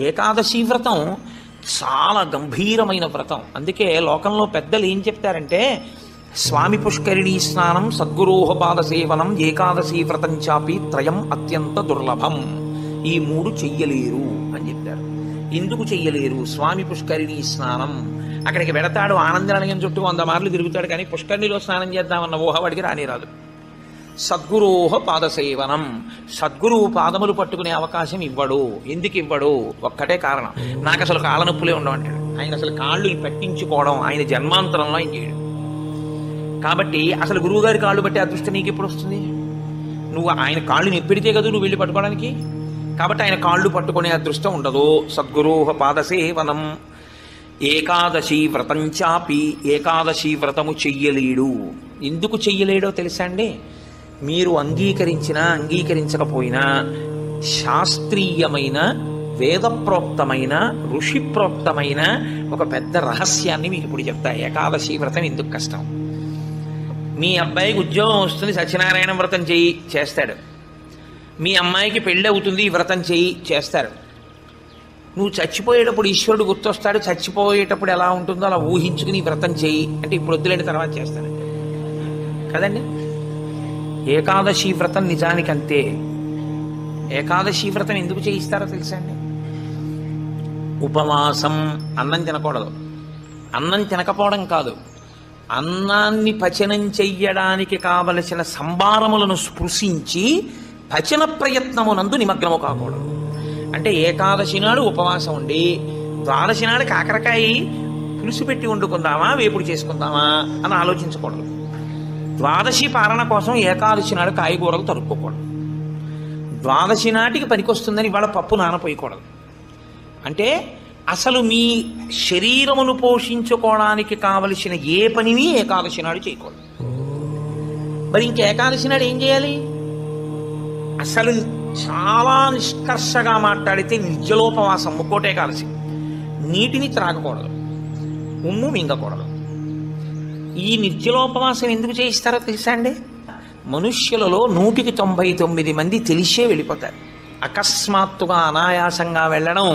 ఏకాదశి వ్రతం చాలా గంభీరమైన వ్రతం. అందుకే లోకంలో పెద్దలు ఏం చెప్తారంటే, స్వామి పుష్కరిణీ స్నానం, సద్గురోహపాద సేవనం, ఏకాదశి వ్రతం చాపి త్రయం అత్యంత దుర్లభం. ఈ మూడు చెయ్యలేరు అని చెప్తారు. ఎందుకు చెయ్యలేరు? స్వామి పుష్కరిణీ స్నానం అక్కడికి వెడతాడు, ఆనందనిలయం చుట్టూ 100 మార్లు తిరుగుతాడు, కానీ పుష్కరిణిలో స్నానం చేద్దామన్న ఊహవాడికి రానిరాదు. సద్గురోహ పాదసేవనం, సద్గురువు పాదములు పట్టుకునే అవకాశం ఇవ్వడు. ఎందుకు ఇవ్వడు? ఒక్కటే కారణం, నాకు అసలు కాళ్ళ నొప్పులే ఉండవంటాడు. ఆయన అసలు కాళ్ళు పట్టించుకోవడం ఆయన జన్మాంతరంలో ఆయన చేయడు. కాబట్టి అసలు గురువుగారి కాళ్ళు బట్టి అదృష్టం నీకు ఎప్పుడు వస్తుంది? నువ్వు ఆయన కాళ్ళు నెప్పిడితే కదా నువ్వు వెళ్ళి పట్టుకోవడానికి. కాబట్టి ఆయన కాళ్ళు పట్టుకునే అదృష్టం ఉండదు. సద్గురోహ పాదసేవనం. ఏకాదశి వ్రతం చాపి, ఏకాదశి వ్రతము చెయ్యలేడు. ఎందుకు చెయ్యలేడో తెలుసా అండి? మీరు అంగీకరించినా అంగీకరించకపోయినా శాస్త్రీయమైన, వేదప్రోక్తమైన, ఋషిప్రోక్తమైన ఒక పెద్ద రహస్యాన్ని మీకు ఇప్పుడు చెప్తా. ఏకాదశి వ్రతం ఎందుకు కష్టం? మీ అబ్బాయికి ఉద్యోగం వస్తుంది, సత్యనారాయణ వ్రతం చెయ్యి, చేస్తాడు. మీ అమ్మాయికి పెళ్ళి అవుతుంది, ఈ వ్రతం చెయ్యి, చేస్తారు. నువ్వు చచ్చిపోయేటప్పుడు ఈశ్వరుడు గుర్తొస్తాడు, చచ్చిపోయేటప్పుడు ఎలా ఉంటుందో అలా ఊహించుకుని వ్రతం చెయ్యి అంటే ఇప్పుడు వద్దులేని తర్వాత చేస్తానండి కదండి. ఏకాదశి వ్రతం నిజానికి అంతే. ఏకాదశి వ్రతం ఎందుకు చేయిస్తారో తెలుసా అండి? ఉపవాసం, అన్నం తినకూడదు. అన్నం తినకపోవడం కాదు, అన్నాన్ని పచనం చెయ్యడానికి కావలసిన సంభారములను స్పృశించి పచన ప్రయత్నమునందు నిమగ్నము కాకూడదు. అంటే ఏకాదశి నాడు ఉపవాసం ఉండి ద్వాదశి నాడు కాకరకాయ పులుసు పెట్టి వండుకుందామా, వేపుడు చేసుకుందామా అని ఆలోచించకూడదు. ద్వాదశి పాలన కోసం ఏకాదశి నాడు కాయగూరలు తరుక్కోకూడదు. ద్వాదశి నాటికి పనికొస్తుందని ఇవాళ పప్పు నానపోయకూడదు. అంటే అసలు మీ శరీరమును పోషించుకోవడానికి కావలసిన ఏ పనిని ఏకాదశి నాడు చేయకూడదు. మరి ఇంక ఏకాదశి నాడు ఏం చేయాలి? అసలు చాలా నిష్కర్షగా మాట్లాడితే నిర్జలోపవాసం, ముక్కోటి ఏకాదశి. నీటిని త్రాగకూడదు, ఉమ్ము మింగకూడదు. ఈ నిర్జలోపవాసం ఎందుకు చేయిస్తారో తెలుసా అండి? మనుష్యులలో 199 మంది తెలిసే వెళ్ళిపోతారు. అకస్మాత్తుగా అనాయాసంగా వెళ్ళడం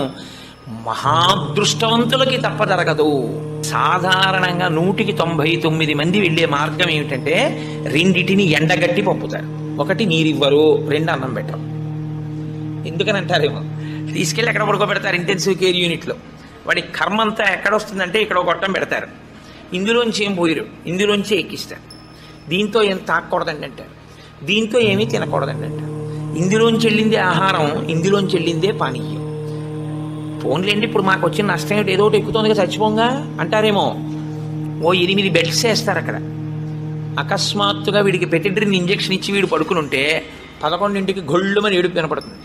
మహాదృష్టవంతులకి తప్ప జరగదు. సాధారణంగా 199 మంది వెళ్ళే మార్గం ఏమిటంటే, రెండిటిని ఎండగట్టి పంపుతారు. ఒకటి నీరివ్వరు, 2 అన్నం పెట్టరు. ఎందుకని అంటారేమో, తీసుకెళ్ళి ఎక్కడ పడుకోబెడతారు ఇంటెన్సివ్ కేర్ యూనిట్లో. వాడి కర్మ అంతా ఎక్కడొస్తుందంటే ఇక్కడ ఒక గొట్టం పెడతారు, ఇందులోంచి ఏం పోయిరు, ఇందులోంచి ఎక్కిస్తారు. దీంతో ఏం తాకూడదండి అంటారు, దీంతో ఏమీ తినకూడదండి అంటారు. ఇందులోంచి వెళ్ళిందే ఆహారం, ఇందులోంచి వెళ్ళిందే పానీయం. ఫోన్లేండి, ఇప్పుడు మాకు వచ్చిన నష్టం ఏమిటి, ఏదో ఒకటి ఎక్కుతుందిగా చచ్చిపోంగా అంటారేమో. ఓ 8 బెడ్స్ వేస్తారు అక్కడ. అకస్మాత్తుగా వీడికి పెటిడ్రిన్ ఇంజెక్షన్ ఇచ్చి వీడు పడుకుని ఉంటే 11ంటికి గొళ్ళుమని ఏడుపు వినపడుతుంది.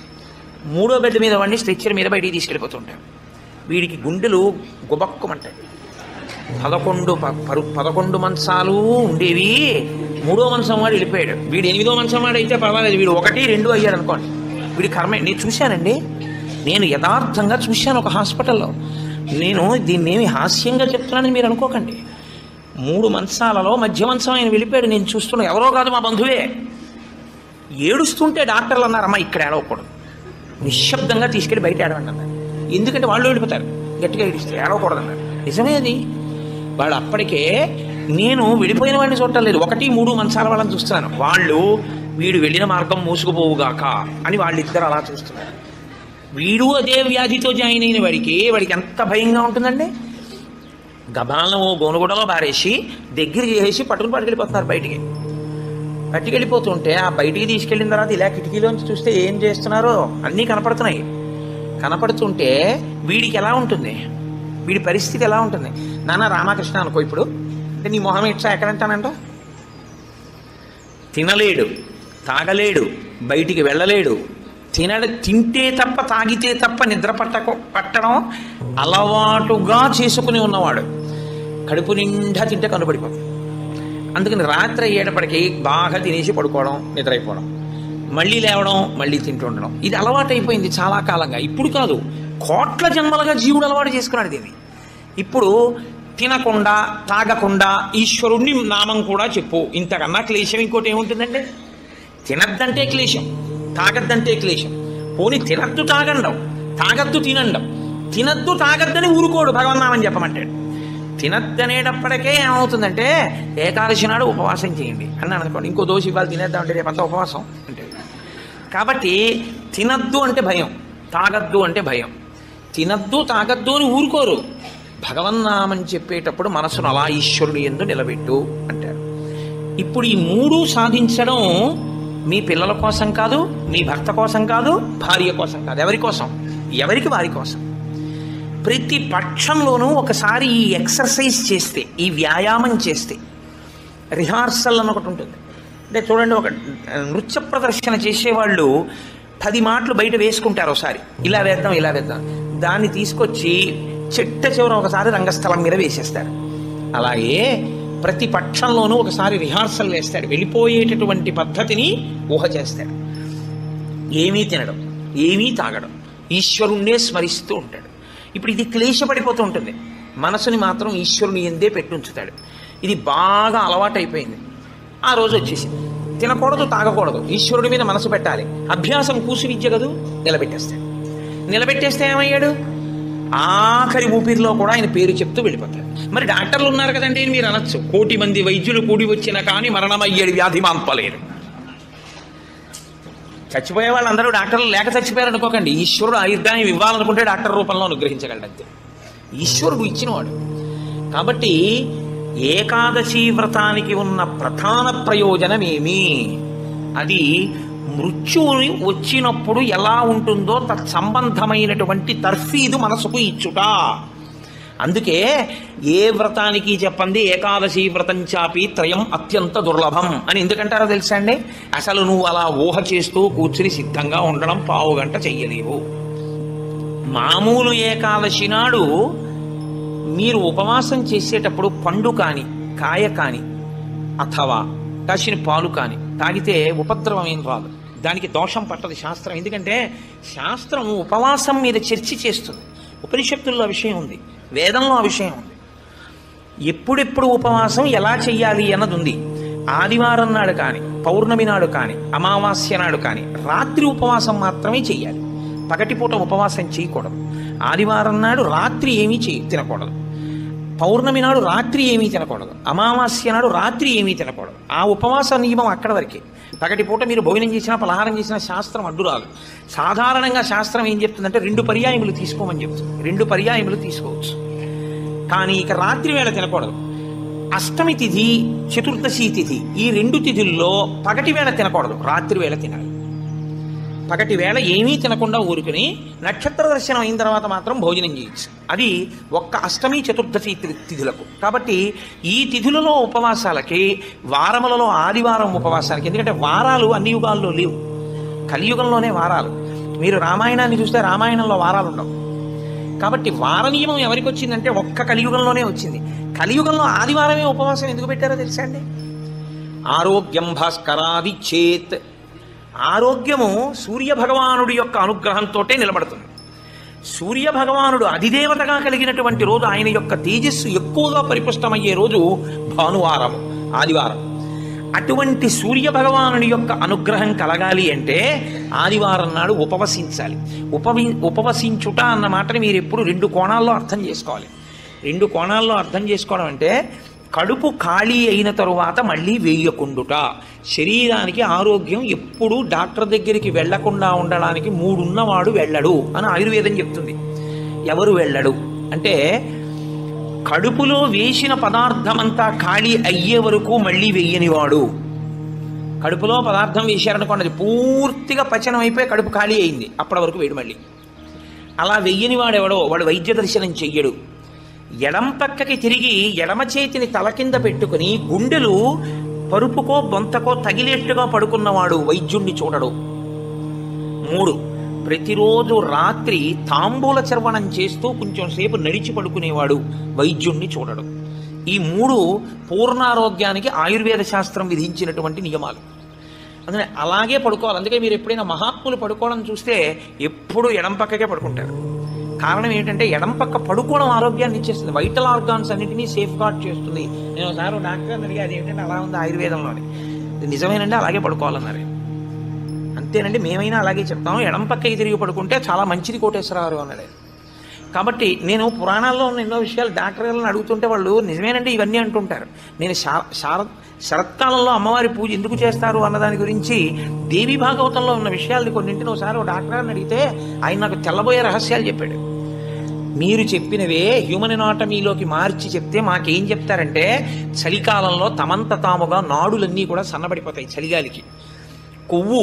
3వ బెడ్ మీద వాడిని స్ట్రెచ్చర్ మీద బయటికి తీసుకెళ్ళిపోతుంటాడు. వీడికి గుండెలు గుబక్కుమంటాయి. 11 మంచాలు ఉండేవి, 3వ మంచం వాడు వెళ్ళిపోయాడు. వీడు 8వ మంచం వాడు అయితే పర్వాలేదు, వీడు 1, 2 అయ్యాడు అనుకోండి. వీడి కర్మే. నేను చూశానండి, నేను యథార్థంగా చూశాను ఒక హాస్పిటల్లో. నేను దీన్ని ఏమి హాస్యంగా చెప్తున్నానని మీరు అనుకోకండి. 3 మంచాలలో మధ్య మంచం ఆయన వెళ్ళిపోయాడు. నేను చూస్తున్నా, ఎవరో కాదు మా బంధువే. ఏడుస్తుంటే డాక్టర్లు అన్నారు, అమ్మ ఇక్కడ ఏడవకూడదు, నిశ్శబ్దంగా తీసుకెళ్ళి బయట ఏడవండి అన్నారు. ఎందుకంటే వాళ్ళు వెళ్ళిపోతారు, గట్టిగా ఏడిస్తే ఏడవకూడదు అన్నారు. నిజమే అది. వాళ్ళు అప్పటికే, నేను విడిపోయిన వాడిని చూడలేదు, 1, 3 మంచాల వాళ్ళని చూస్తున్నాను. వాళ్ళు వీడు వెళ్ళిన మార్గం మూసుకుపోవుగాక అని వాళ్ళిద్దరు అలా చూస్తున్నారు. వీడు అదే వ్యాధితో జాయిన్ అయిన వాడికి ఎంత భయంగా ఉంటుందండి. గబాలను గోనుగూడలో బారేసి దగ్గర చేసి పట్టుకెళ్ళిపోతున్నారు బయటికి. పట్టుకెళ్ళిపోతుంటే ఆ బయటికి తీసుకెళ్ళిన తర్వాత ఇలా కిటికీలోంచి చూస్తే ఏం చేస్తున్నారో అన్నీ కనపడుతున్నాయి. కనపడుతుంటే వీడికి ఎలా ఉంటుంది, వీడి పరిస్థితి ఎలా ఉంటుంది? నాన్న రామకృష్ణ అనుకో ఇప్పుడు, అంటే నీ మొహం ఇట్లా ఎక్కడంటానంట. తినలేడు, తాగలేడు, బయటికి వెళ్ళలేడు. తింటే తప్ప, తాగితే తప్ప నిద్ర పట్టడం అలవాటుగా చేసుకుని ఉన్నవాడు. కడుపు నిండా తింటే కనుపడిపోతుంది. అందుకని రాత్రి అయ్యేటప్పటికి బాగా తినేసి పడుకోవడం, నిద్రైపోవడం, మళ్ళీ లేవడం, మళ్ళీ తింటూ ఉండడం, ఇది అలవాటు అయిపోయింది చాలా కాలంగా. ఇప్పుడు కాదు, కోట్ల జన్మలుగా జీవుడు అలవాటు చేసుకున్నాడు దీన్ని. ఇప్పుడు తినకుండా, తాగకుండా ఈశ్వరుణ్ణి నామం కూడా చెప్పు, ఇంతకన్నా క్లేశం ఇంకోటి ఏముంటుందండి? తినద్దంటే క్లేశం, తాగద్దంటే క్లేశం. పోనీ తినద్దు తాగండవు, తాగద్దు తినండం, తినద్దు తాగద్దని ఊరుకోడు భగవన్నామని చెప్పమంటాడు. తినద్దనేటప్పటికే ఏమవుతుందంటే ఏకాదశి నాడు ఉపవాసం చేయండి అన్నాను అనుకోండి, ఇంకో దోషి ఇవాళ తినేద్దాం అంటే రేపంతా ఉపవాసం అంటే. కాబట్టి తినద్దు అంటే భయం, తాగద్దు అంటే భయం. తినద్దు తాగద్దు అని ఊరుకోరు. భగవన్నామని చెప్పేటప్పుడు మనసును అలా ఈశ్వరుడు యందు నిలబెట్టు అంటారు. ఇప్పుడు ఈ మూడు సాధించడం మీ పిల్లల కోసం కాదు, మీ భర్త కోసం కాదు, భార్య కోసం కాదు, ఎవరి కోసం? ఎవరికి వారి కోసం. ప్రతి పక్షంలోనూ ఒకసారి ఈ ఎక్సర్సైజ్ చేస్తే, ఈ వ్యాయామం చేస్తే, రిహార్సల్ అని ఒకటి ఉంటుంది. అంటే చూడండి, ఒక నృత్య ప్రదర్శన చేసేవాళ్ళు 10 మాటలు బయట వేసుకుంటారు ఒకసారి, ఇలా వేద్దాం ఇలా వేద్దాం, దాన్ని తీసుకొచ్చి చిట్ట చివర ఒకసారి రంగస్థలం మీద వేసేస్తారు. అలాగే ప్రతి పక్షంలోనూ ఒకసారి రిహార్సల్ వేస్తాడు, వెళ్ళిపోయేటటువంటి పద్ధతిని ఊహ చేస్తాడు. ఏమీ తినడం, ఏమీ తాగడం, ఈశ్వరుణ్ణే స్మరిస్తూ ఉంటాడు. ఇప్పుడు ఇది క్లేశపడిపోతూ ఉంటుంది, మనసుని మాత్రం ఈశ్వరుని ఎందే పెట్టుంచుతాడు. ఇది బాగా అలవాటైపోయింది. ఆ రోజు వచ్చేసింది, తినకూడదు తాగకూడదు, ఈశ్వరుడి మీద మనసు పెట్టాలి, అభ్యాసం కూసు విద్య కదూ, నిలబెట్టేస్తాడు. నిలబెట్టేస్తే ఏమయ్యాడు? ఆఖరి ఊపిరిలో కూడా ఆయన పేరు చెప్తూ వెళ్ళిపోతాడు. మరి డాక్టర్లు ఉన్నారు కదండి మీరు అనొచ్చు, 1,000,000 మంది వైద్యులు కూడి వచ్చినా కానీ మరణమయ్యేది వ్యాధి మాన్పలేరు. చచ్చిపోయే వాళ్ళందరూ డాక్టర్లు లేక చచ్చిపోయారు అనుకోకండి. ఈశ్వరుడు ఆయుర్దాయం ఇవ్వాలనుకుంటే డాక్టర్ రూపంలో అనుగ్రహించగలడు అంతే, ఈశ్వరుడు ఇచ్చినవాడు. కాబట్టి ఏకాదశి వ్రతానికి ఉన్న ప్రధాన ప్రయోజనమేమి? అది మృత్యువుని వచ్చినప్పుడు ఎలా ఉంటుందో తత్సంబంధమైనటువంటి తర్ఫీదు మనసుకు ఇచ్చుట. అందుకే ఏ వ్రతానికి చెప్పండి ఏకాదశి వ్రతం చాపి త్రయం అత్యంత దుర్లభం అని ఎందుకంటారో తెలుసా అండి? అసలు నువ్వు అలా ఊహ చేస్తూ కూర్చుని సిద్ధంగా ఉండడం 1/2 గంట చెయ్యలేవు. మామూలు ఏకాదశి నాడు మీరు ఉపవాసం చేసేటప్పుడు పండు కాని, కాయ కాని, అథవా కాసిన పాలు కాని తాగితే ఉపద్రవం ఏం రాదు, దానికి దోషం పట్టదు శాస్త్రం. ఎందుకంటే శాస్త్రం ఉపవాసం మీద చర్చ చేస్తుంది. ఉపనిషత్తుల్లో విషయం ఉంది, వేదంలో ఆ విషయం ఉంది. ఎప్పుడెప్పుడు ఉపవాసం ఎలా చెయ్యాలి అన్నది ఉంది. ఆదివారం నాడు కానీ, పౌర్ణమి నాడు కానీ, అమావాస్య నాడు కానీ రాత్రి ఉపవాసం మాత్రమే చెయ్యాలి, పగటిపూట ఉపవాసం చేయకూడదు. ఆదివారం నాడు రాత్రి ఏమీ తినకూడదు, పౌర్ణమి నాడు రాత్రి ఏమీ తినకూడదు, అమావాస్య నాడు రాత్రి ఏమీ తినకూడదు. ఆ ఉపవాస నియమం అక్కడ వరకే. పగటిపూట మీరు భోజనం చేసినా పలహారం చేసినా శాస్త్రం అడ్డు రాదు. సాధారణంగా శాస్త్రం ఏం చెప్తుందంటే 2 పర్యాయములు తీసుకోమని చెప్తుంది. 2 పర్యాయములు తీసుకోవచ్చు, కానీ ఇక రాత్రి వేళ తినకూడదు. అష్టమి తిథి, చతుర్దశి తిథి, ఈ 2 తిథుల్లో పగటి వేళ తినకూడదు, రాత్రి వేళ తినాలి. పగటి వేళ ఏమీ తినకుండా ఊరుకుని నక్షత్ర దర్శనం అయిన తర్వాత మాత్రం భోజనం చేయొచ్చు. అది ఒక్క అష్టమి చతుర్దశి తిథులకు. కాబట్టి ఈ తిథులలో ఉపవాసాలకి, వారములలో ఆదివారం ఉపవాసాలకి, ఎందుకంటే వారాలు అన్ని యుగాల్లో లేవు, కలియుగంలోనే వారాలు. మీరు రామాయణాన్ని చూస్తే రామాయణంలో వారాలు ఉండవు. కాబట్టి వార నియమం ఎవరికి వచ్చిందంటే ఒక్క కలియుగంలోనే వచ్చింది. కలియుగంలో ఆదివారమే ఉపవాసం ఎందుకు పెట్టారో తెలుసా అండి? ఆరోగ్యం భాస్కరాది చేత్, ఆరోగ్యము సూర్యభగవానుడి యొక్క అనుగ్రహంతో నిలబడుతుంది. సూర్యభగవానుడు అధిదేవతగా కలిగినటువంటి రోజు, ఆయన యొక్క తేజస్సు ఎక్కువగా పరిపుష్టమయ్యే రోజు భానువారము, ఆదివారం. అటువంటి సూర్యభగవానుడి యొక్క అనుగ్రహం కలగాలి అంటే ఆదివారం నాడు ఉపవసించాలి. ఉపవసించుట అన్న మాటని మీరు ఎప్పుడు 2 కోణాల్లో అర్థం చేసుకోవాలి. 2 కోణాల్లో అర్థం చేసుకోవడం అంటే కడుపు ఖాళీ అయిన తరువాత మళ్ళీ వేయకుండుట. శరీరానికి ఆరోగ్యం ఎప్పుడు డాక్టర్ దగ్గరికి వెళ్లకుండా ఉండడానికి 3 ఉన్నవాడు వెళ్ళడు అని ఆయుర్వేదం చెప్తుంది. ఎవరు వెళ్ళడు అంటే కడుపులో వేసిన పదార్థమంతా ఖాళీ అయ్యే వరకు మళ్ళీ వెయ్యనివాడు. కడుపులో పదార్థం వేశారనుకోండి, అది పూర్తిగా పచనం అయిపోయి కడుపు ఖాళీ అయింది, అప్పటి వరకు వేయడు మళ్ళీ. అలా వెయ్యనివాడు ఎవడో వాడు వైద్య దర్శనం చెయ్యడు. ఎడం పక్కకి తిరిగి ఎడమ చేతిని తల కింద పెట్టుకుని గుండెలు పరుపుకో బొంతకో తగిలేట్టుగా పడుకున్నవాడు వైద్యుణ్ణి చూడడు. 3, ప్రతిరోజు రాత్రి తాంబూల చర్వణం చేస్తూ కొంచెం సేపు నడిచి పడుకునేవాడు వైద్యుణ్ణి చూడడు. ఈ 3 పూర్ణారోగ్యానికి ఆయుర్వేద శాస్త్రం విధించినటువంటి నియమాలు. అందుకని అలాగే పడుకోవాలి. అందుకే మీరు ఎప్పుడైనా మహాత్ములు పడుకోవడం చూస్తే ఎప్పుడు ఎడం పక్కకే పడుకుంటారు. కారణం ఏంటంటే ఎడం పక్క పడుకోవడం ఆరోగ్యాన్ని ఇచ్చేస్తుంది, వైటల్ ఆర్గాన్స్ అన్నింటినీ సేఫ్ గార్డ్ చేస్తుంది. నేను ఒకసారి డాక్టర్ని అడిగి అది ఏంటంటే అలా ఉంది ఆయుర్వేదంలోని, నిజమేనండి అలాగే పడుకోవాలన్నారు. అంతేనండి, మేమైనా అలాగే చెప్తాం. ఎడం పక్కకి తిరిగి పడుకుంటే చాలా మంచిది కోటేశ్వరరావు అన్నాడు. కాబట్టి నేను పురాణాల్లో ఉన్న ఎన్నో విషయాలు డాక్టర్ గారిని అడుగుతుంటే వాళ్ళు నిజమేనండి ఇవన్నీ అంటుంటారు. నేను శరత్కాలంలో అమ్మవారి పూజ ఎందుకు చేస్తారు అన్నదాని గురించి దేవి భాగవతంలో ఉన్న విషయాల్ని కొన్నింటిని ఒకసారి ఒక డాక్టర్ గారిని అడిగితే ఆయన నాకు తెల్లబోయే రహస్యాలు చెప్పాడు. మీరు చెప్పినవే హ్యూమన్ ఎనాటమీలోకి మార్చి చెప్తే మాకేం చెప్తారంటే, చలికాలంలో తమంత తాముగా నాడులన్నీ కూడా సన్నబడిపోతాయి చలిగాలికి. కొవ్వు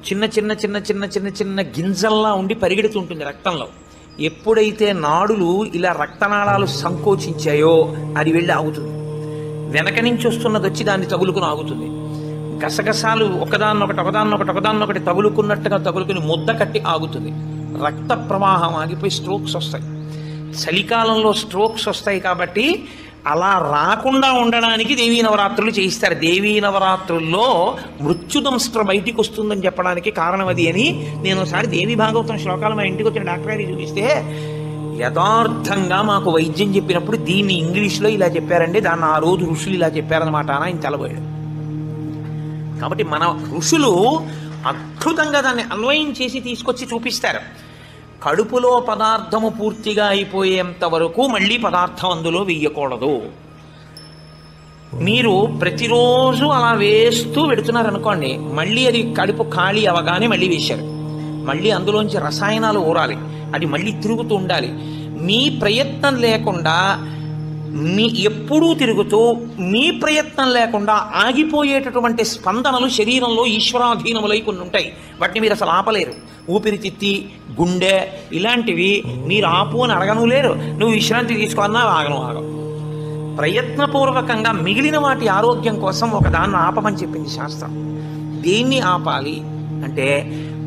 చిన్న చిన్న చిన్న చిన్న చిన్న చిన్న గింజల్లా ఉండి పరిగెడుతుంటుంది రక్తంలో. ఎప్పుడైతే నాడులు ఇలా రక్తనాళాలు సంకోచించాయో అది వెళ్ళి ఆగుతుంది. వెనక నుంచి వస్తున్నది వచ్చి దాన్ని తగులుకుని ఆగుతుంది. గసగసాలు ఒకదాన్నొకటి తగులుకున్నట్టుగా తగులుకుని ముద్ద కట్టి ఆగుతుంది. రక్త ప్రవాహం ఆగిపోయి స్ట్రోక్స్ వస్తాయి. చలికాలంలో స్ట్రోక్స్ వస్తాయి కాబట్టి అలా రాకుండా ఉండడానికి దేవీ నవరాత్రులు చేయిస్తారు. దేవీ నవరాత్రుల్లో మృత్యుదంస్ట్ర బయటికి వస్తుందని చెప్పడానికి కారణం అది అని నేను ఒకసారి దేవి భాగవతం శ్లోకాలు మా ఇంటికి వచ్చిన డాక్టర్ గారికి చూపిస్తే యథార్థంగా మాకు వైద్యం చెప్పినప్పుడు దీన్ని ఇంగ్లీష్లో ఇలా చెప్పారండి, దాన్ని ఆ రోజు ఋషులు ఇలా చెప్పారనమాట అని ఆయన తెలబోయాడు. కాబట్టి మన ఋషులు అద్భుతంగా దాన్ని అన్వయం చేసి తీసుకొచ్చి చూపిస్తారు. కడుపులో పదార్థము పూర్తిగా అయిపోయేంత వరకు మళ్ళీ పదార్థం అందులో వెయ్యకూడదు. మీరు ప్రతిరోజు అలా వేస్తూ పెడుతున్నారనుకోండి, మళ్ళీ అది కడుపు ఖాళీ అవగానే మళ్ళీ వేశారు. మళ్ళీ అందులోంచి రసాయనాలు ఊరాలి, అది మళ్ళీ తిరుగుతూ ఉండాలి. మీ ప్రయత్నం లేకుండా ఎప్పుడూ తిరుగుతూ మీ ప్రయత్నం లేకుండా ఆగిపోయేటటువంటి స్పందనలు శరీరంలో ఈశ్వరాధీనములై కొన్ని ఉంటాయి. వాటిని మీరు అసలు ఆపలేరు. ఊపిరితిత్తి, గుండె ఇలాంటివి మీరు ఆపు అని అడగను లేరు. నువ్వు విశ్రాంతి తీసుకోన్నా ఆగను. ప్రయత్నపూర్వకంగా మిగిలిన వాటి ఆరోగ్యం కోసం ఒకదాన్ని ఆపమని చెప్పింది శాస్త్రం. దేన్ని ఆపాలి అంటే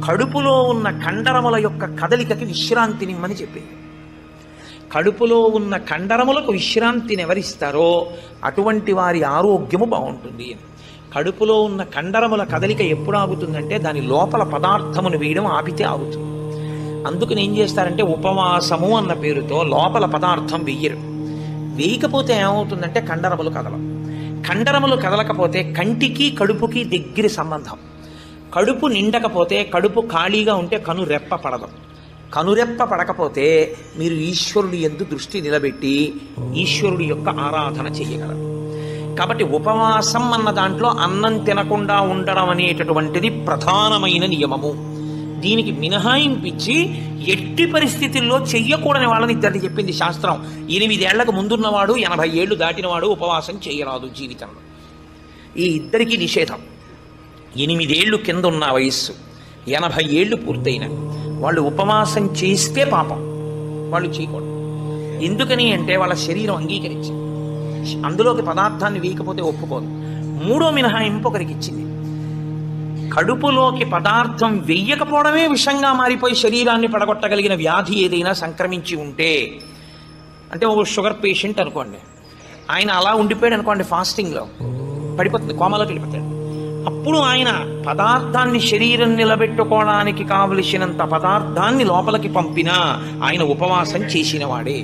కడుపులో ఉన్న కండరముల యొక్క కదలికకి విశ్రాంతినిమ్మని చెప్పింది. కడుపులో ఉన్న కండరములకు విశ్రాంతిని ఎవరిస్తారో అటువంటి వారి ఆరోగ్యము బాగుంటుంది. కడుపులో ఉన్న కండరముల కదలిక ఎప్పుడు ఆగుతుందంటే దాని లోపల పదార్థమును వేయడం ఆపితే ఆగుతుంది. అందుకని ఏం చేస్తారంటే ఉపవాసము అన్న పేరుతో లోపల పదార్థం వెయ్యరు. వేయకపోతే ఏమవుతుందంటే కండరములు కదలవు. కండరములు కదలకపోతే కంటికి కడుపుకి దగ్గర సంబంధం. కడుపు నిండకపోతే, కడుపు ఖాళీగా ఉంటే కనురెప్ప పడదు. కనురెప్ప పడకపోతే మీరు ఈశ్వరుడి యందు దృష్టి నిలబెట్టి ఈశ్వరుడి యొక్క ఆరాధన చేయగలరు. కాబట్టి ఉపవాసం అన్న దాంట్లో అన్నం తినకుండా ఉండడం అనేటటువంటిది ప్రధానమైన నియమము. దీనికి మినహాయింపించి ఎట్టి పరిస్థితుల్లో చెయ్యకూడని వాళ్ళని ఇద్దరిని చెప్పింది శాస్త్రం. 8 ఏళ్లకు ముందున్నవాడు 80 ఏళ్ళు దాటినవాడు ఉపవాసం చేయరాదు జీవితంలో. ఈ ఇద్దరికీ నిషేధం. 8 ఏళ్ళు కింద ఉన్న వయస్సు, 80 ఏళ్ళు పూర్తయిన వాళ్ళు ఉపవాసం చేస్తే పాపం, వాళ్ళు చేయకూడదు. ఎందుకని అంటే వాళ్ళ శరీరం అంగీకరించింది. అందులోకి పదార్థాన్ని వేయకపోతే ఒప్పుకోదు. 3వ మినహాయింపు ఒకరికి ఇచ్చింది. కడుపులోకి పదార్థం వెయ్యకపోవడమే విషంగా మారిపోయి శరీరాన్ని పడగొట్టగలిగిన వ్యాధి ఏదైనా సంక్రమించి ఉంటే, అంటే ఒక షుగర్ పేషెంట్ అనుకోండి, ఆయన అలా ఉండిపోయాడు అనుకోండి, ఫాస్టింగ్లో పడిపోతుంది, కోమాలోకి వెళ్ళిపోతాడు. అప్పుడు ఆయన పదార్థాన్ని శరీరం నిలబెట్టుకోవడానికి కావలసినంత పదార్థాన్ని లోపలికి పంపినా ఆయన ఉపవాసం చేసినవాడే.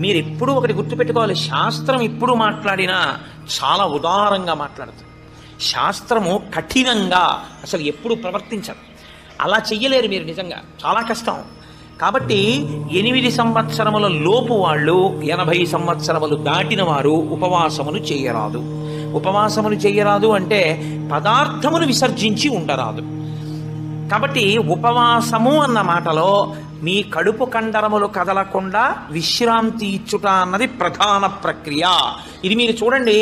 మీరు ఎప్పుడు ఒకటి గుర్తుపెట్టుకోవాలి, శాస్త్రం ఎప్పుడు మాట్లాడినా చాలా ఉదారంగా మాట్లాడుతుంది. శాస్త్రము కఠినంగా అసలు ఎప్పుడు ప్రవర్తించదు. అలా చెయ్యలేరు మీరు, నిజంగా చాలా కష్టం. కాబట్టి 8 సంవత్సరముల లోపు వాళ్ళు, 80 సంవత్సరములు దాటిన వారు ఉపవాసమును చేయరాదు. ఉపవాసమును చేయరాదు అంటే పదార్థమును విసర్జించి ఉండరాదు. కాబట్టి ఉపవాసము అన్న మాటలో మీ కడుపు కండరములు కదలకుండా విశ్రాంతి ఇచ్చుట అన్నది ప్రధాన ప్రక్రియ. ఇది మీరు చూడండి,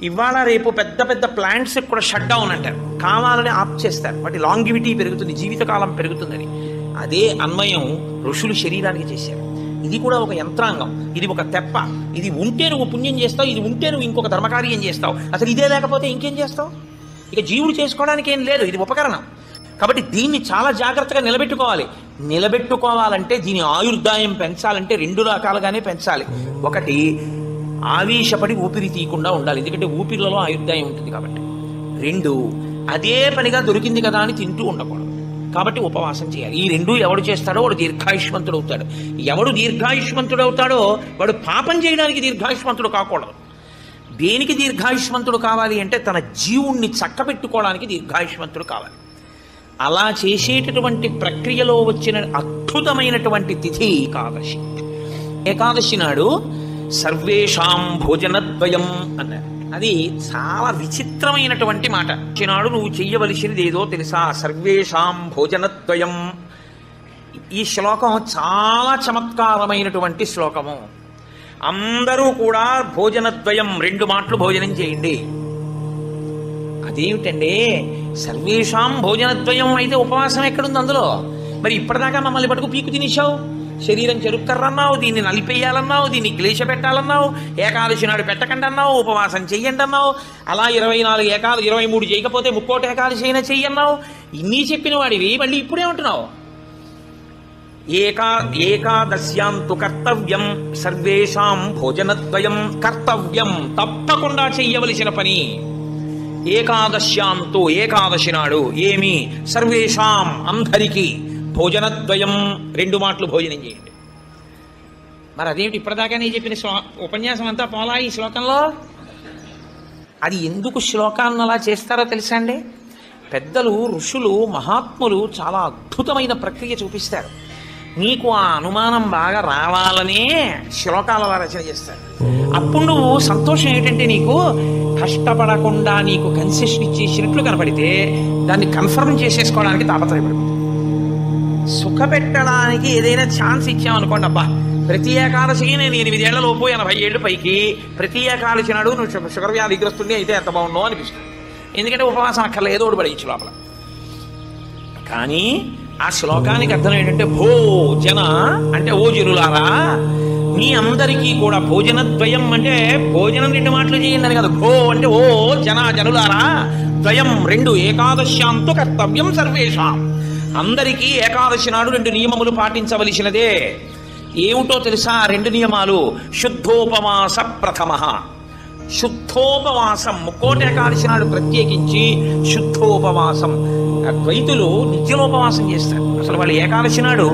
ఇవాళ రేపు పెద్ద పెద్ద ప్లాంట్స్ కూడా షట్ డౌన్ అంటారు, కావాలని ఆప్ చేస్తారు. వాటి లాంగివిటీ పెరుగుతుంది, జీవితకాలం పెరుగుతుందని. అదే అన్వయం ఋషులు శరీరానికి చేశారు. ఇది కూడా ఒక యంత్రాంగం, ఇది ఒక తెప్ప. ఇది ఉంటే నువ్వు పుణ్యం చేస్తావు, ఇది ఉంటే నువ్వు ఇంకొక ధర్మకార్యం చేస్తావు. అసలు ఇదే లేకపోతే ఇంకేం చేస్తావు? ఇక జీవుడు చేసుకోవడానికి ఏం లేదు, ఇది ఉపకరణం. కాబట్టి దీన్ని చాలా జాగ్రత్తగా నిలబెట్టుకోవాలి. నిలబెట్టుకోవాలంటే దీని ఆయుర్దాయం పెంచాలంటే 2 రకాలుగానే పెంచాలి. ఒకటి, ఆవేశపడి ఊపిరి తీయకుండా ఉండాలి, ఎందుకంటే ఊపిరిలో ఆయుర్దాయం ఉంటుంది కాబట్టి. 2, అదే పనిగా దొరికింది కదా అని తింటూ ఉండకూడదు, కాబట్టి ఉపవాసం చేయాలి. ఈ 2 ఎవడు చేస్తాడో వాడు దీర్ఘాయుష్మంతుడు అవుతాడు. ఎవడు దీర్ఘాయుష్మంతుడు అవుతాడో వాడు పాపం చేయడానికి దీర్ఘాయుష్మంతుడు కాకూడదు. దేనికి దీర్ఘాయుష్మంతుడు కావాలి అంటే తన జీవుణ్ణి చక్కబెట్టుకోవడానికి దీర్ఘాయుష్మంతుడు కావాలి. అలా చేసేటటువంటి ప్రక్రియలో వచ్చిన అద్భుతమైనటువంటి తిథి ఏకాదశి. ఏకాదశి నాడు సర్వేషాం భోజనద్వయం అన్నారు. అది చాలా విచిత్రమైనటువంటి మాట. నాడు నువ్వు చెయ్యవలసినది ఏదో తెలుసా? సర్వేషాం భోజనద్వయం. ఈ శ్లోకం చాలా చమత్కారమైనటువంటి శ్లోకము. అందరూ కూడా భోజనద్వయం, 2 మాటలు భోజనం చేయండి. అదేమిటండి, సర్వేషాం భోజనద్వయం అయితే ఉపవాసం ఎక్కడుంది అందులో? మరి ఇప్పటిదాకా మమ్మల్ని పట్టుకు పీకు తినేశావు, శరీరం చెరుక్కర్రన్నావు, దీన్ని నలిపేయాలన్నావు, దీన్ని క్లేశ పెట్టాలన్నావు, ఏకాదశి నాడు పెట్టకండి అన్నావు, ఉపవాసం చెయ్యండి అన్నావు, అలా 23 చేయకపోతే 30 ఏకాదశి అయినా చెయ్యన్నావు. ఇన్ని చెప్పిన వాడివి మళ్ళీ ఇప్పుడేమంటున్నావు? ఏకాదశ్యాంతు కర్తవ్యం సర్వేషాం భోజనద్వయం. కర్తవ్యం, తప్పకుండా చెయ్యవలసిన పని. ఏకాదశ్యాంతు, ఏకాదశి నాడు ఏమి? సర్వేషాం, అందరికీ, భోజనద్వయం, 2 మాటలు భోజనం చేయండి. మరి అదేమిటి ఇప్పటిదాకా నేను చెప్పిన ఉపన్యాసం అంతా పోలా ఈ శ్లోకంలో? అది ఎందుకు శ్లోకాన్ని అలా చేస్తారో తెలుసా అండి? పెద్దలు, ఋషులు, మహాత్ములు చాలా అద్భుతమైన ప్రక్రియ చూపిస్తారు. నీకు ఆ అనుమానం బాగా రావాలనే శ్లోకాల రచన చేస్తారు. అప్పుడు నువ్వు సంతోషం ఏంటంటే, నీకు కష్టపడకుండా నీకు కన్సెషన్ ఇచ్చేసినట్లు కనపడితే దాన్ని కన్ఫర్మ్ చేసేసుకోవడానికి తాపత్రయపడుతుంది. సుఖపెట్టడానికి ఏదైనా ఛాన్స్ ఇచ్చామనుకోండి, అబ్బా ప్రతి ఏకాదశికి నేను 8 ఏళ్లలోపు 80 ఏళ్ళు పైకి ప్రతి ఏకాదశి నాడు నువ్వు షుగర్ వ్యాధిగ్రస్తుని అయితే ఎంత బాగుండో అనిపిస్తుంది. ఎందుకంటే ఉపవాసం అక్కర్లేదు, ఏదో ఒకటి పడేయచ్చు లోపల. కానీ ఆ శ్లోకానికి అర్థం ఏంటంటే, భోజన అంటే ఓ జనులారా, మీ అందరికీ కూడా భోజనద్వయం అంటే భోజనం 2 మాటలు చేయండి అని కదా. భో అంటే ఓ జనులారా, ద్వయం 2, ఏకాదశ్యాంతు కర్తవ్యం సర్వేషాం. అందరికీ ఏకాదశి నాడు 2 నియమములు పాటించవలసినదే. ఏమిటో తెలుసా 2 నియమాలు? శుద్ధోపవాస ప్రథమ. శుద్ధోపవాసం, 30 ఏకాదశి నాడు ప్రత్యేకించి శుద్ధోపవాసం. ద్వైతులు నిత్యలోపవాసం చేస్తారు. అసలు వాళ్ళు ఏకాదశి నాడు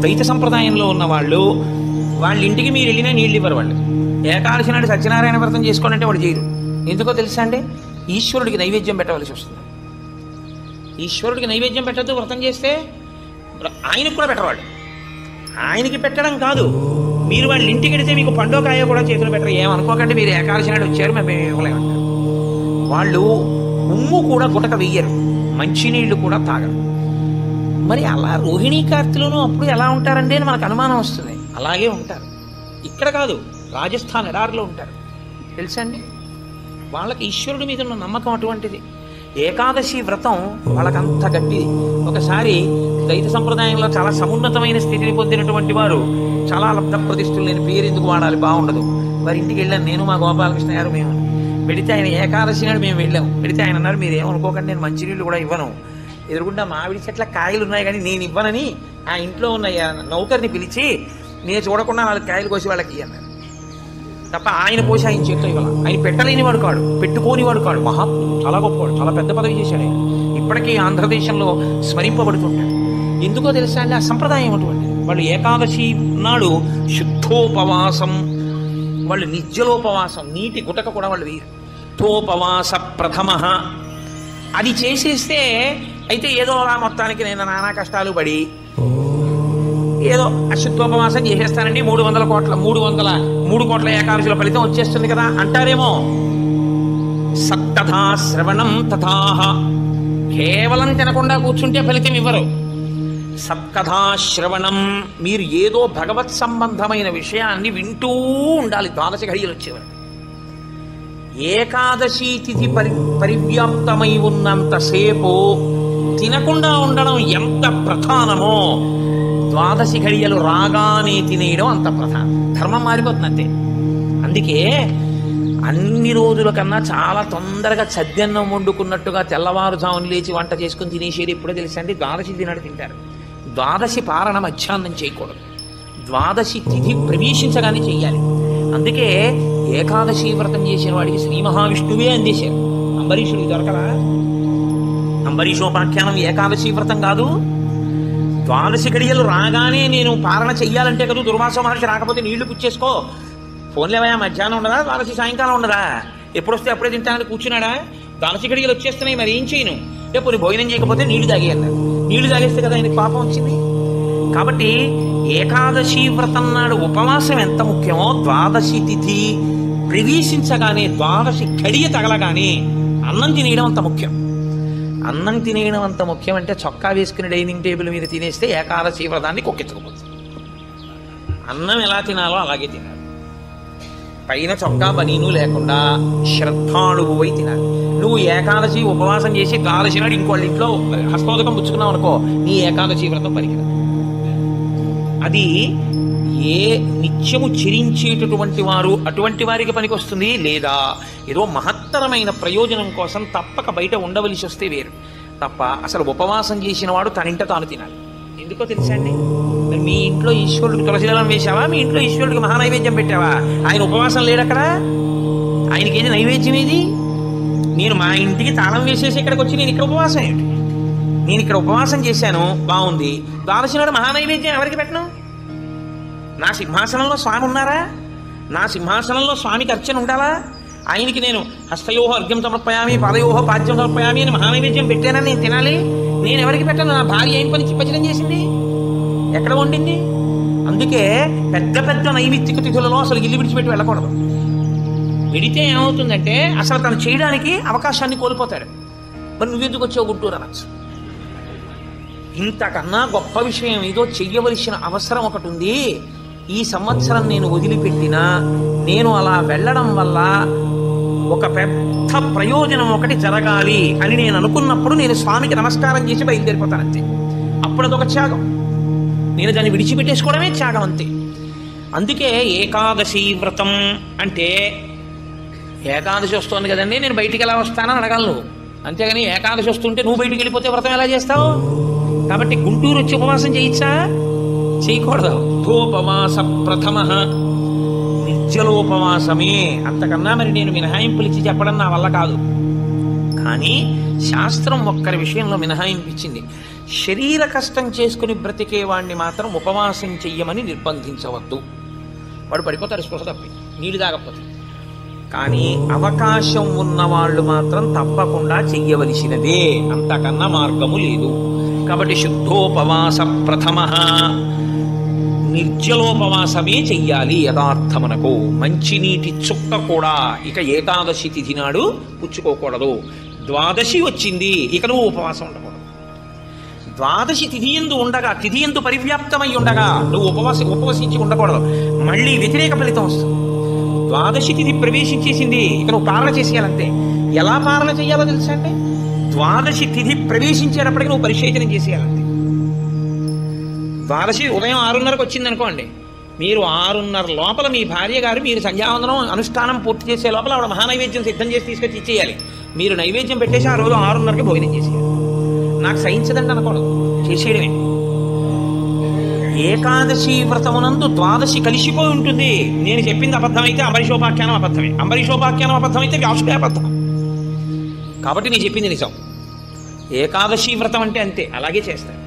ద్వైత సంప్రదాయంలో ఉన్న వాళ్ళు, వాళ్ళ ఇంటికి మీరు వెళ్ళినా నీళ్ళు ఇవ్వరు. వాళ్ళు ఏకాదశి నాడు సత్యనారాయణ వ్రతం చేసుకోవాలంటే వాడు చేయరు. ఎందుకో తెలుసా అండి? ఈశ్వరుడికి నైవేద్యం పెట్టవలసి వస్తుంది. ఈశ్వరుడికి నైవేద్యం పెట్టద్దు వ్రతం చేస్తే, ఆయనకు కూడా పెట్టవాడు. ఆయనకి పెట్టడం కాదు, మీరు వాళ్ళ ఇంటికి వెడితే మీకు పండోకాయ కూడా చేతులు పెట్టరు. ఏమనుకోకండి, మీరు ఏకాదశి నాడు వచ్చారు మేము ఇవ్వలేమంటారు. వాళ్ళు ఉమ్ము కూడా గుటక వెయ్యరు, మంచినీళ్లు కూడా తాగరు. మరి అలా రోహిణీ కార్తెలోనూ అప్పుడు ఎలా ఉంటారండి అని మనకు అనుమానం వస్తుంది. అలాగే ఉంటారు. ఇక్కడ కాదు, రాజస్థాన్ ఎడారిలో ఉంటారు. తెలుసా అండి? వాళ్ళకి ఈశ్వరుడి మీద ఉన్న నమ్మకం అటువంటిది. ఏకాదశి వ్రతం వాళ్ళకంత గట్టిది. ఒకసారి దైత సంప్రదాయంలో చాలా సమున్నతమైన స్థితిని పొందినటువంటి వారు, చాలా లబ్ధ ప్రతిష్ఠులు, నేను పేరు ఎందుకు వాడాలి, బాగుండదు, వారి ఇంటికి వెళ్ళాను నేను, మా గోపాలకృష్ణ గారు. మేము పెడితే ఆయన ఏకాదశి నాడు మేము వెళ్ళాము. పెడితే ఆయన అన్నారు, మీరు ఏమనుకోకండి, నేను మంచినీళ్ళు కూడా ఇవ్వను, ఎదురుగుండా మామిడి చెట్ల కాయలు ఉన్నాయి కానీ నేను ఇవ్వనని ఆ ఇంట్లో ఉన్న నౌకర్ని పిలిచి, నేను చూడకుండా 4 కాయలు కోసి వాళ్ళకి అన్నారు. తప్ప ఆయన పోసి ఆయన చేతితో ఇవ్వాలి. ఆయన పెట్టలేని వాడు కాడు, పెట్టుకోని వాడు కాడు, మహాత్ముడు, చాలా గొప్పవాడు, చాలా పెద్ద పదవి చేశాడు ఆయన. ఇప్పటికీ ఆంధ్రదేశంలో స్మరింపబడుతుంటాడు. ఎందుకో తెలుసా అండి? ఆ సంప్రదాయం అటువంటి. వాళ్ళు ఏకాదశి నాడు శుద్ధోపవాసం, వాళ్ళు నిత్యలోపవాసం, నీటి గుటక కూడా వాళ్ళు వేయరు. తోపవాస ప్రథమ. అది చేసేస్తే అయితే ఏదో అలా మొత్తానికి నేను నానా కష్టాలు పడి ఏదో అశుద్ధోపవాసం చేసేస్తానండి, 3 కోట్ల ఏకాదశుల ఫలితం వచ్చేస్తుంది కదా అంటారేమో. సత్తథా శ్రవణం తథాహ. కేవలం తినకుండా కూర్చుంటే ఫలితం ఇవ్వరు. సత్కథా శ్రవణం, మీరు ఏదో భగవత్ సంబంధమైన విషయాన్ని వింటూ ఉండాలి 12 ఘడియలు వచ్చేవారు. ఏకాదశి తిథి పరివ్యాప్తమై ఉన్నంతసేపు తినకుండా ఉండడం ఎంత ప్రధానమో, 12 ఘడియలు రాగానే తినేయడం అంత ప్రధానం. ధర్మం మారిపోతుంది అంతే. అందుకే అన్ని రోజుల కన్నా చాలా తొందరగా చద్దన్నం వండుకున్నట్టుగా తెల్లవారుజామున లేచి వంట చేసుకుని తినేసేది ఎప్పుడో తెలుసండి? 12 తినాడు తింటారు. 12 పారణ మధ్యాహ్నం చేయకూడదు. 12 తిథి ప్రవేశించగానే చెయ్యాలి. అందుకే ఏకాదశి వ్రతం చేసిన వాడికి శ్రీ మహావిష్ణువే అందేశారు. అంబరీషుడికి దొరకరా? అంబరీషోపాఖ్యానం ఏకాదశి వ్రతం కాదు. 12 ఘడియలు రాగానే నేను పారణ చెయ్యాలంటే కదా, దుర్వాస మహర్షి రాకపోతే నీళ్లు పుచ్చేసుకో, ఫోన్లేవయా మధ్యాహ్నం ఉండదా, 12 సాయంకాలం ఉండదా? ఎప్పుడు వస్తే అప్పుడే తింటానని కూర్చున్నాడా? ద్వాదశి గడియలు వచ్చేస్తున్నాయి, మరి ఏం చేయను? ఎప్పుడు భోజనం చేయకపోతే నీళ్లు తాగే అన్నారు. నీళ్లు తాగేస్తే కదా ఆయనకి పాపం వచ్చింది. కాబట్టి ఏకాదశి వ్రతం నాడు ఉపవాసం ఎంత ముఖ్యమో, ద్వాదశి తిథి ప్రవేశించగానే, ద్వాదశి గడియ తగలగానే అన్నం తినేయడం అంత ముఖ్యం. అన్నం తినేయడం అంత ముఖ్యం అంటే చొక్కా వేసుకుని డైనింగ్ టేబుల్ మీద తినేస్తే ఏకాదశి వ్రతాన్ని కొక్కెత్తుకుపోతుంది. అన్నం ఎలా తినాలో అలాగే తినాలి. పైన చొక్కా బనీను లేకుండా శ్రద్ధాళువై తినాలి. నువ్వు ఏకాదశి ఉపవాసం చేసి ద్వాదశి నాడు ఇంకోళ్ళ ఇంట్లో హస్తోదకం పుచ్చుకున్నావు అనుకో, నీ ఏకాదశి వ్రతం పనికిరాదు. అది ఏ నిత్యము చిరించేటటువంటి వారు అటువంటి వారికి పనికి వస్తుంది. లేదా ఏదో మహత్తరమైన ప్రయోజనం కోసం తప్పక బయట ఉండవలసి వస్తే వేరు తప్ప, అసలు ఉపవాసం చేసిన వాడు తనింట తాను తినాలి. ఎందుకో తెలుసా అండి? మరి మీ ఇంట్లో ఈశ్వరుడికి తులసిదళం వేశావా? మీ ఇంట్లో ఈశ్వరుడికి మహానైవేద్యం పెట్టావా? ఆయన ఉపవాసం లేడక్కడ. ఆయనకి ఏది నైవేద్యం ఏది? నేను మా ఇంటికి తాళం వేసేసి ఇక్కడికి వచ్చి నేను ఇక్కడ ఉపవాసం ఏంటి? నేను ఇక్కడ ఉపవాసం చేశాను, బాగుంది. ద్వాదశి నాడు మహానైవేద్యం ఎవరికి పెట్టను? నా సింహాసనంలో స్వామి ఉన్నారా? నా సింహాసనంలో స్వామికి అర్చన ఉండాలా? ఆయనకి నేను హస్తయోహో అర్ఘ్యం సమర్పయామి, పాదయోహో పాద్యం సమర్పయామి అని మహానైవేద్యం పెట్టానని నేను తినాలి. నేను ఎవరికి పెట్టను? నా భార్య ఏం పని చిప్పచనం చేసింది? ఎక్కడ వండింది? అందుకే పెద్ద పెద్ద నైమిత్తిక తిథులలో అసలు ఇల్లు విడిచిపెట్టి వెళ్ళకూడదు. విడితే ఏమవుతుందంటే అసలు తను చేయడానికి అవకాశాన్ని కోల్పోతాడు. మరి నువ్వెందుకు వచ్చావు గుంటూరు అనొచ్చు. ఇంతకన్నా గొప్ప విషయం ఏదో చెయ్యవలసిన అవసరం ఒకటి ఉంది. ఈ సంవత్సరం నేను వదిలిపెట్టినా, నేను అలా వెళ్ళడం వల్ల ఒక పెద్ద ప్రయోజనం ఒకటి జరగాలి అని నేను అనుకున్నప్పుడు నేను స్వామికి నమస్కారం చేసి బయలుదేరిపోతాను అంతే. అప్పుడు అదొక త్యాగం. నేను దాన్ని విడిచిపెట్టేసుకోవడమే త్యాగం అంతే. అందుకే ఏకాదశి వ్రతం అంటే, ఏకాదశి వస్తుంది కదండి నేను బయటికి ఎలా వస్తానని అడగలను. అంతేగాని ఏకాదశి వస్తుంటే నువ్వు బయటికి వెళ్ళిపోతే వ్రతం ఎలా చేస్తావు? కాబట్టి గుంటూరు వచ్చి ఉపవాసం చేయొచ్చా? చేయకూడదు. ధూపవాస ప్రథమ నిర్జలోపవాసమే. అంతకన్నా మరి నేను మినహాయింపులు ఇచ్చి చెప్పడం నా వల్ల కాదు. కానీ శాస్త్రం ఒక్కరి విషయంలో మినహాయింపించింది. శరీర కష్టం చేసుకుని బ్రతికే వాడిని మాత్రం ఉపవాసం చెయ్యమని నిర్బంధించవద్దు. వాడు పడిపోతాడు స్పృహ తప్పి, నీళ్ళు తాగకపోతే. కానీ అవకాశం ఉన్నవాళ్ళు మాత్రం తప్పకుండా చెయ్యవలసినదే, అంతకన్నా మార్గము లేదు. కాబట్టి శుద్ధోపవాస ప్రథమ, నిర్జలోపవాసమే చెయ్యాలి యథార్థమునకు. మంచినీటి చుక్క కూడా ఇక ఏకాదశి తిథి నాడు పుచ్చుకోకూడదు. ద్వాదశి వచ్చింది, ఇక నువ్వు ఉపవాసం ఉండకూడదు. ద్వాదశి తిథి యందు ఉండగా, తిథి యందు పరివ్యాప్తమై ఉండగా నువ్వు ఉపవసించి ఉండకూడదు. మళ్ళీ వ్యతిరేక ఫలితం వస్తుంది. ద్వాదశి తిథి ప్రవేశించేసింది, ఇక నువ్వు పాలన చేసేయాలంతే. ఎలా పాలన చేయాలో తెలుసా అండి? ద్వాదశి తిథి ప్రవేశించేటప్పటికి నువ్వు పరిశేచనం చేసేయాలంతే. ద్వాదశి ఉదయం 6:30కు వచ్చింది అనుకోండి, మీరు 6:30 లోపల మీ భార్య గారు మీరు సంధ్యావందనం అనుష్ఠానం పూర్తి చేసే లోపల ఆవిడ మహానైవేద్యం సిద్ధం చేసి తీసుకొచ్చి ఇచ్చేయాలి. మీరు నైవేద్యం పెట్టేసి ఆ రోజు 6:30కి భోజనం చేసేయాలి. నాకు సహించదండి అనకూడదు, చేసేయడమే. ఏకాదశి వ్రతమునందు ద్వాదశి కలిసిపోయి ఉంటుంది. నేను చెప్పింది అబద్ధమైతే అంబరీషోపాఖ్యానం అబద్ధమే, అంబరీషోపాఖ్యానం అబద్ధమైతే వ్యాసుడే అబద్ధం. కాబట్టి నేను చెప్పింది నిజం. ఏకాదశి వ్రతం అంటే అంతే, అలాగే చేస్తాను.